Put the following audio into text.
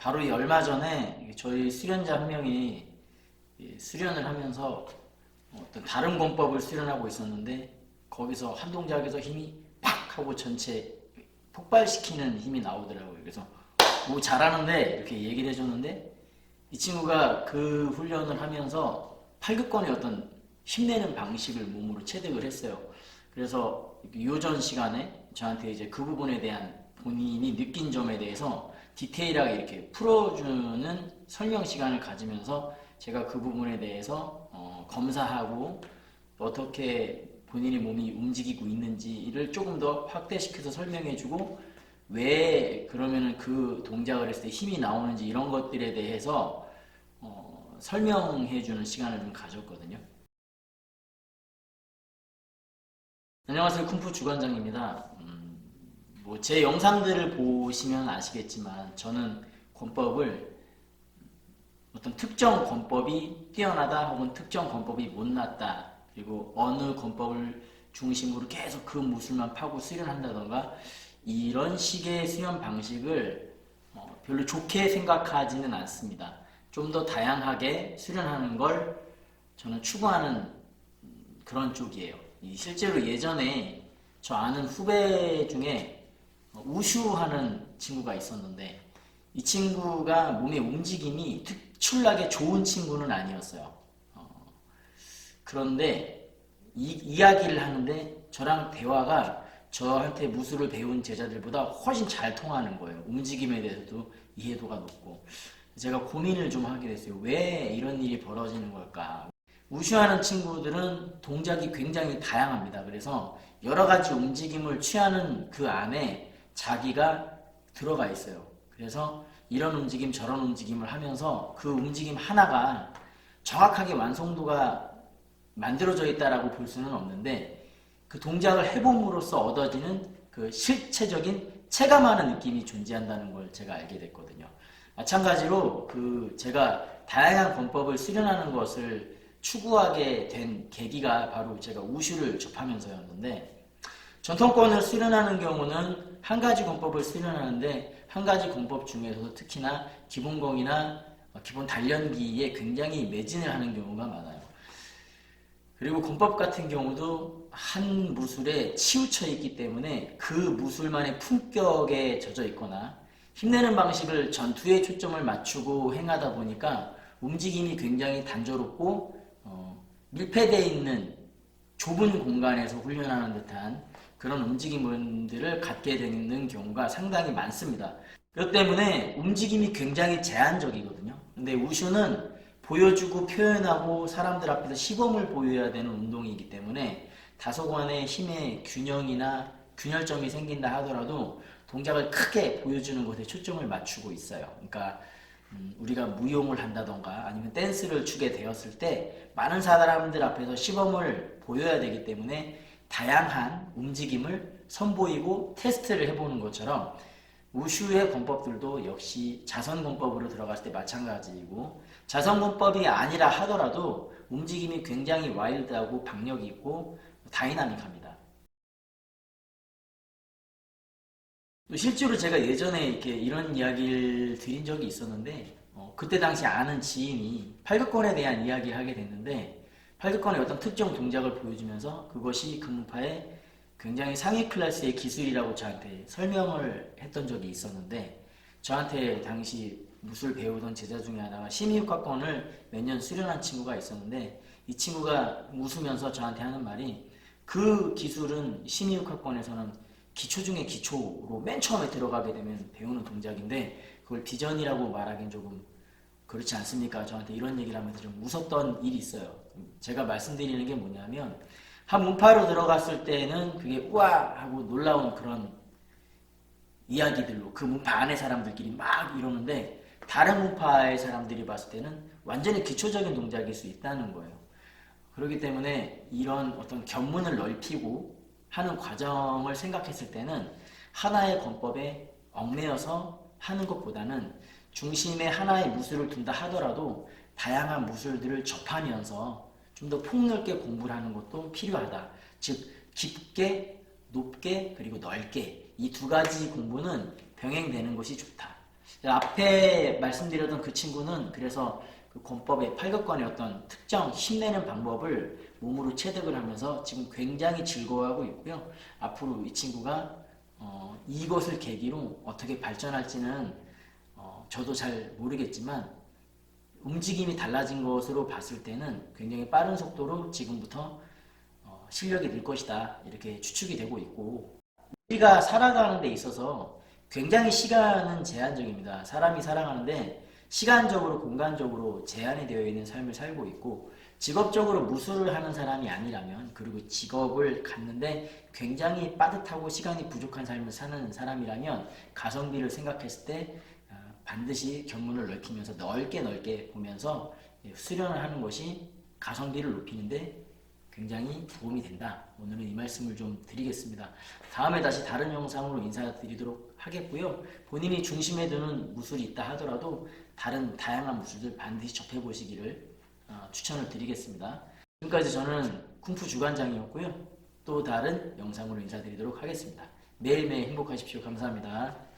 바로 이 얼마 전에 저희 수련자 한 명이 수련을 하면서 어떤 다른 권법을 수련하고 있었는데 거기서 한 동작에서 힘이 팍 하고 전체 폭발시키는 힘이 나오더라고요. 그래서 뭐 잘하는데 이렇게 얘기를 해줬는데 이 친구가 그 훈련을 하면서 팔극권의 어떤 힘내는 방식을 몸으로 체득을 했어요. 그래서 요전 시간에 저한테 이제 그 부분에 대한 본인이 느낀 점에 대해서 디테일하게 이렇게 풀어주는 설명 시간을 가지면서 제가 그 부분에 대해서 검사하고 어떻게 본인의 몸이 움직이고 있는지를 조금 더 확대시켜서 설명해주고 왜 그러면은 그 동작을 했을 때 힘이 나오는지 이런 것들에 대해서 설명해주는 시간을 좀 가졌거든요. 안녕하세요, 쿵푸 주관장입니다. 뭐 제 영상들을 보시면 아시겠지만 저는 권법을 어떤 특정 권법이 뛰어나다 혹은 특정 권법이 못났다 그리고 어느 권법을 중심으로 계속 그 무술만 파고 수련한다던가 이런 식의 수련 방식을 별로 좋게 생각하지는 않습니다. 좀 더 다양하게 수련하는 걸 저는 추구하는 그런 쪽이에요. 실제로 예전에 저 아는 후배 중에 우슈하는 친구가 있었는데 이 친구가 몸의 움직임이 특출나게 좋은 친구는 아니었어요. 그런데 이야기를 하는데 저랑 대화가 저한테 무술을 배운 제자들보다 훨씬 잘 통하는 거예요. 움직임에 대해서도 이해도가 높고. 제가 고민을 좀 하게 됐어요. 왜 이런 일이 벌어지는 걸까? 우슈하는 친구들은 동작이 굉장히 다양합니다. 그래서 여러 가지 움직임을 취하는 그 안에 자기가 들어가 있어요. 그래서 이런 움직임 저런 움직임을 하면서 그 움직임 하나가 정확하게 완성도가 만들어져 있다라고 볼 수는 없는데 그 동작을 해봄으로써 얻어지는 그 실체적인 체감하는 느낌이 존재한다는 걸 제가 알게 됐거든요. 마찬가지로 그 제가 다양한 권법을 수련하는 것을 추구하게 된 계기가 바로 제가 우슈를 접하면서였는데 전통권을 수련하는 경우는 한 가지 권법을 수련하는데 한 가지 권법 중에서도 특히나 기본공이나 기본 단련기에 굉장히 매진을 하는 경우가 많아요. 그리고 권법 같은 경우도 한 무술에 치우쳐 있기 때문에 그 무술만의 품격에 젖어 있거나 힘내는 방식을 전투에 초점을 맞추고 행하다 보니까 움직임이 굉장히 단조롭고 밀폐되어 있는 좁은 공간에서 훈련하는 듯한 그런 움직임들을 갖게 되는 경우가 상당히 많습니다. 그렇기 때문에 움직임이 굉장히 제한적이거든요. 근데 우슈는 보여주고 표현하고 사람들 앞에서 시범을 보여야 되는 운동이기 때문에 다소간의 힘의 균형이나 균열점이 생긴다 하더라도 동작을 크게 보여주는 것에 초점을 맞추고 있어요. 그러니까 우리가 무용을 한다던가 아니면 댄스를 추게 되었을 때 많은 사람들 앞에서 시범을 보여야 되기 때문에 다양한 움직임을 선보이고 테스트를 해보는 것처럼 우슈의 권법들도 역시 자선권법으로 들어갔을 때 마찬가지이고 자선권법이 아니라 하더라도 움직임이 굉장히 와일드하고 박력이 있고 다이나믹합니다. 실제로 제가 예전에 이렇게 이런 이야기를 드린 적이 있었는데 그때 당시 아는 지인이 팔극권에 대한 이야기를 하게 됐는데 팔극권의 어떤 특정 동작을 보여주면서 그것이 금파의 굉장히 상위 클래스의 기술이라고 저한테 설명을 했던 적이 있었는데 저한테 당시 무술 배우던 제자 중에 하나가 심의육학권을 몇 년 수련한 친구가 있었는데 이 친구가 웃으면서 저한테 하는 말이 그 기술은 심의육학권에서는 기초 중에 기초로 맨 처음에 들어가게 되면 배우는 동작인데 그걸 비전이라고 말하기는 조금 그렇지 않습니까? 저한테 이런 얘기를 하면서 좀 웃었던 일이 있어요. 제가 말씀드리는 게 뭐냐면 한 문파로 들어갔을 때는 그게 우와 하고 놀라운 그런 이야기들로 그 문파 안의 사람들끼리 막 이러는데 다른 문파의 사람들이 봤을 때는 완전히 기초적인 동작일 수 있다는 거예요. 그렇기 때문에 이런 어떤 견문을 넓히고 하는 과정을 생각했을 때는 하나의 권법에 얽매여서 하는 것보다는 중심에 하나의 무술을 둔다 하더라도 다양한 무술들을 접하면서 좀 더 폭넓게 공부를 하는 것도 필요하다. 즉 깊게, 높게, 그리고 넓게 이 두 가지 공부는 병행되는 것이 좋다. 앞에 말씀드렸던 그 친구는 그래서 그 권법의 팔극권의 어떤 특정 힘내는 방법을 몸으로 체득을 하면서 지금 굉장히 즐거워하고 있고요. 앞으로 이 친구가 이것을 계기로 어떻게 발전할지는 저도 잘 모르겠지만 움직임이 달라진 것으로 봤을 때는 굉장히 빠른 속도로 지금부터 실력이 늘 것이다 이렇게 추측이 되고 있고, 우리가 살아가는 데 있어서 굉장히 시간은 제한적입니다. 사람이 살아가는데 시간적으로 공간적으로 제한이 되어 있는 삶을 살고 있고, 직업적으로 무술을 하는 사람이 아니라면, 그리고 직업을 갖는데 굉장히 빠듯하고 시간이 부족한 삶을 사는 사람이라면 가성비를 생각했을 때 반드시 견문을 넓히면서 넓게 보면서 수련을 하는 것이 가성비를 높이는데 굉장히 도움이 된다. 오늘은 이 말씀을 좀 드리겠습니다. 다음에 다시 다른 영상으로 인사드리도록 하겠고요. 본인이 중심에 두는 무술이 있다 하더라도 다른 다양한 무술들 반드시 접해보시기를 추천을 드리겠습니다. 지금까지 저는 쿵푸 주관장이었고요. 또 다른 영상으로 인사드리도록 하겠습니다. 매일매일 행복하십시오. 감사합니다.